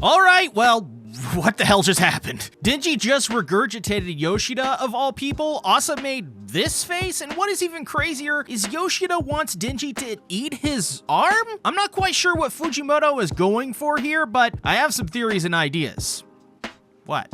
All right, well, what the hell just happened? Denji just regurgitated Yoshida of all people. Asa made this face, and what is even crazier is Yoshida wants Denji to eat his arm? I'm not quite sure what Fujimoto is going for here, but I have some theories and ideas. What?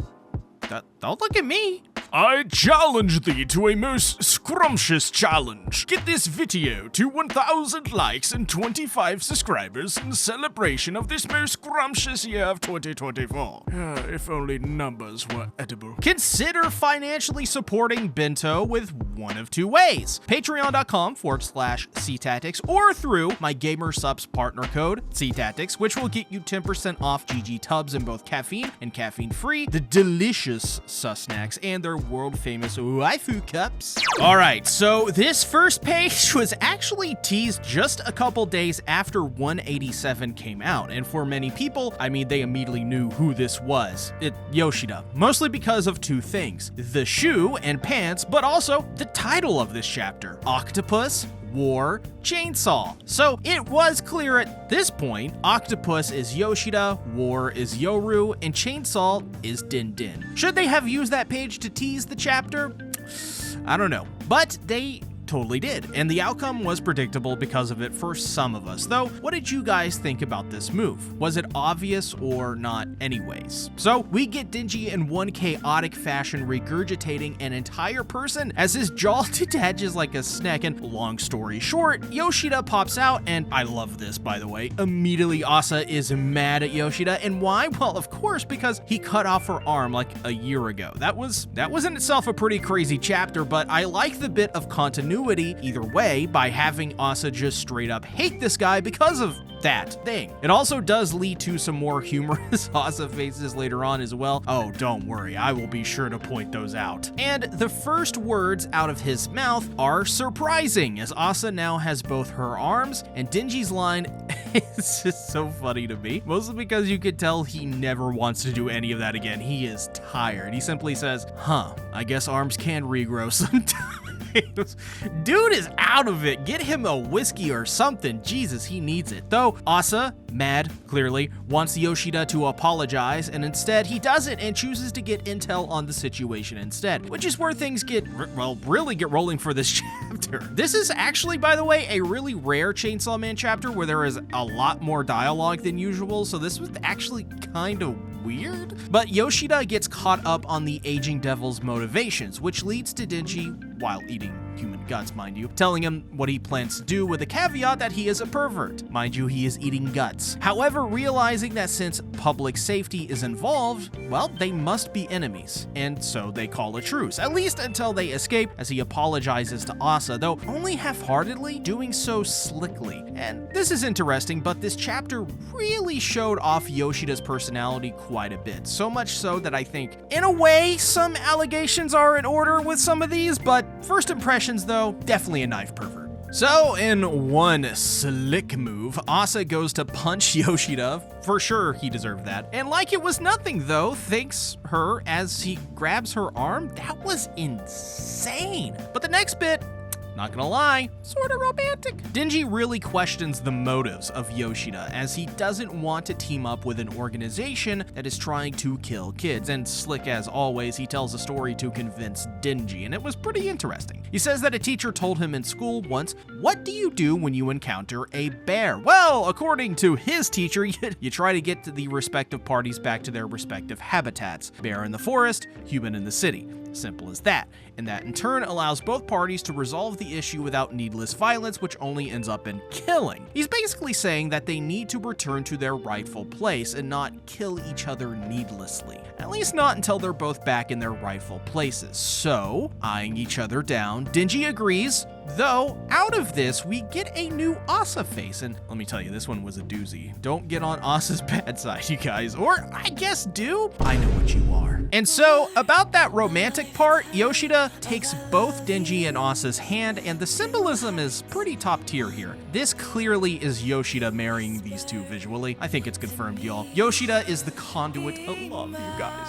Don't look at me. I challenge thee to a most scrumptious challenge. Get this video to 1,000 likes and 25 subscribers in celebration of this most scrumptious year of 2024. If only numbers were edible. Consider financially supporting Bento with one of two ways. Patreon.com/CTactics or through my Gamersupps partner code, CTactics, which will get you 10% off GG tubs in both caffeine and caffeine-free, the delicious sus snacks, and their world-famous waifu cups. All right, so this first page was actually teased just a couple days after 187 came out, and for many people, I mean, they immediately knew who this was. Yoshida, mostly because of two things, the shoe and pants, but also the title of this chapter, Octopus, War, Chainsaw. So it was clear at this point, Octopus is Yoshida, War is Yoru, and Chainsaw is Din Din. Should they have used that page to tease the chapter? I don't know, but they totally did, and the outcome was predictable because of it for some of us. Though, what did you guys think about this move? Was it obvious or not anyways? So we get Denji in one chaotic fashion regurgitating an entire person as his jaw detaches like a snack, and long story short, Yoshida pops out, and I love this by the way, immediately Asa is mad at Yoshida, and why? Well, of course, because he cut off her arm like a year ago. That was in itself a pretty crazy chapter, but I like the bit of continuity either way by having Asa just straight up hate this guy because of that thing. It also does lead to some more humorous Asa faces later on as well. Oh, don't worry, I will be sure to point those out. And the first words out of his mouth are surprising, as Asa now has both her arms, and Denji's line is just so funny to me, mostly because you could tell he never wants to do any of that again. He is tired. He simply says, I guess arms can regrow sometimes. Dude is out of it. Get him a whiskey or something. Jesus, he needs it. Though Asa, mad, clearly, wants Yoshida to apologize, and instead he doesn't and chooses to get intel on the situation instead, which is where things really get rolling for this chapter. This is actually, by the way, a really rare Chainsaw Man chapter where there is a lot more dialogue than usual, so this was actually kind of weird. But Yoshida gets caught up on the aging devil's motivations, which leads to Denji, while eating human guts, mind you, telling him what he plans to do with a caveat that he is a pervert. Mind you, he is eating guts. However, realizing that since public safety is involved, well, they must be enemies, and so they call a truce, at least until they escape, as he apologizes to Asa, though only half-heartedly, doing so slickly. And this is interesting, but this chapter really showed off Yoshida's personality quite a bit, so much so that I think, in a way, some allegations are in order with some of these, but first impressions though, definitely a knife pervert. So in one slick move, Asa goes to punch Yoshida. For sure he deserved that. And like it was nothing though, thanks her as he grabs her arm. That was insane. But the next bit, not gonna lie, sorta romantic. Denji really questions the motives of Yoshida, as he doesn't want to team up with an organization that is trying to kill kids, and slick as always, he tells a story to convince Denji, and it was pretty interesting. He says that a teacher told him in school once, what do you do when you encounter a bear? Well, according to his teacher, you try to get to the respective parties back to their respective habitats. Bear in the forest, human in the city. Simple as that. And that in turn allows both parties to resolve the issue without needless violence, which only ends up in killing. He's basically saying that they need to return to their rightful place and not kill each other needlessly. At least not until they're both back in their rightful places. So, eyeing each other down, Denji agrees, though out of this we get a new Asa face, and let me tell you, this one was a doozy. Don't get on Asa's bad side, you guys, or I guess do. I know what you are. And so, about that romantic part, Yoshida takes both Denji and Asa's hand, and the symbolism is pretty top tier here. This clearly is Yoshida marrying these two visually. I think it's confirmed, y'all. Yoshida is the conduit of love, you guys.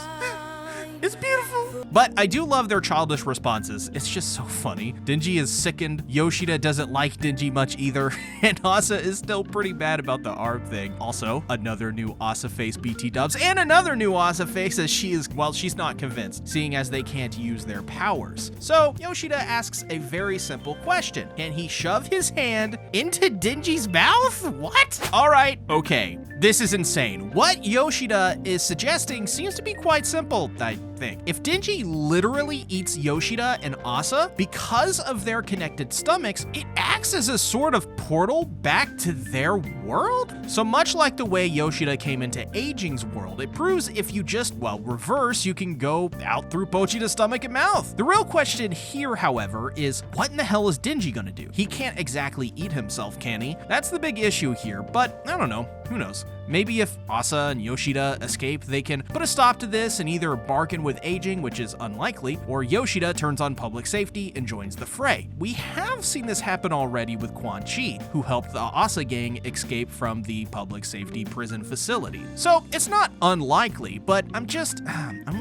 It's beautiful. But I do love their childish responses. It's just so funny. Denji is sickened. Yoshida doesn't like Denji much either. And Asa is still pretty bad about the arm thing. Also, another new Asa face BT dubs and another new Asa face as she's not convinced, seeing as they can't use their powers. So Yoshida asks a very simple question. Can he shove his hand into Denji's mouth? What? All right, okay. This is insane. What Yoshida is suggesting seems to be quite simple, I think. If Denji literally eats Yoshida and Asa, because of their connected stomachs, it acts as a sort of portal back to their world? So much like the way Yoshida came into Aging's world, it proves if you just, reverse, you can go out through Pochita's stomach and mouth. The real question here, however, is what in the hell is Denji gonna do? He can't exactly eat himself, can he? That's the big issue here, but I don't know. Who knows? Maybe if Asa and Yoshida escape, they can put a stop to this and either bargain with Aging, which is unlikely, or Yoshida turns on public safety and joins the fray. We have seen this happen already with Quan Chi, who helped the Asa gang escape from the public safety prison facility. So it's not unlikely, but I'm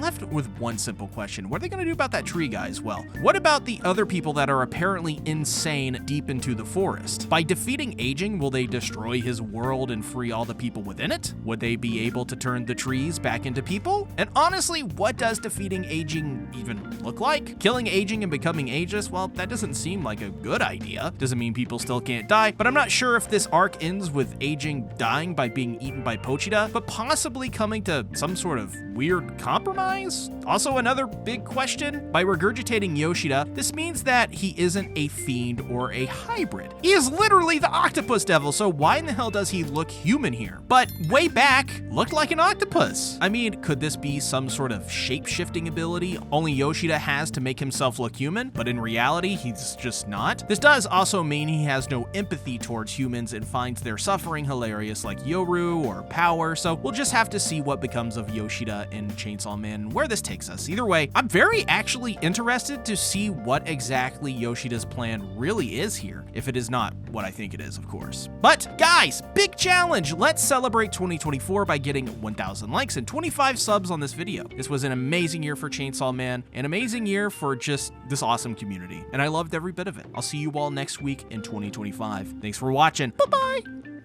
left with one simple question. What are they gonna do about that tree guy as well? What about the other people that are apparently insane deep into the forest? By defeating Aging, will they destroy his world and free all the people within it? Would they be able to turn the trees back into people? And honestly, what does defeating Aging even look like? Killing Aging and becoming ageless, well, that doesn't seem like a good idea. Doesn't mean people still can't die, but I'm not sure if this arc ends with Aging dying by being eaten by Pochita, but possibly coming to some sort of weird compromise? Also, another big question, by regurgitating Yoshida, this means that he isn't a fiend or a hybrid. He is literally the octopus devil, so why in the hell does he look human here? But way back, looked like an octopus. I mean, could this be some sort of shape-shifting ability only Yoshida has to make himself look human, but in reality, he's just not? This does also mean he has no empathy towards humans and finds their suffering hilarious like Yoru or Power, so we'll just have to see what becomes of Yoshida and Chainsaw Man and where this takes us. Either way, I'm very actually interested to see what exactly Yoshida's plan really is here, if it is not what I think it is, of course. But guys, big challenge! Let's celebrate 2024 by getting 1,000 likes and 25 subs on this video. This was an amazing year for Chainsaw Man, an amazing year for just this awesome community, and I loved every bit of it. I'll see you all next week in 2025. Thanks for watching. Bye-bye!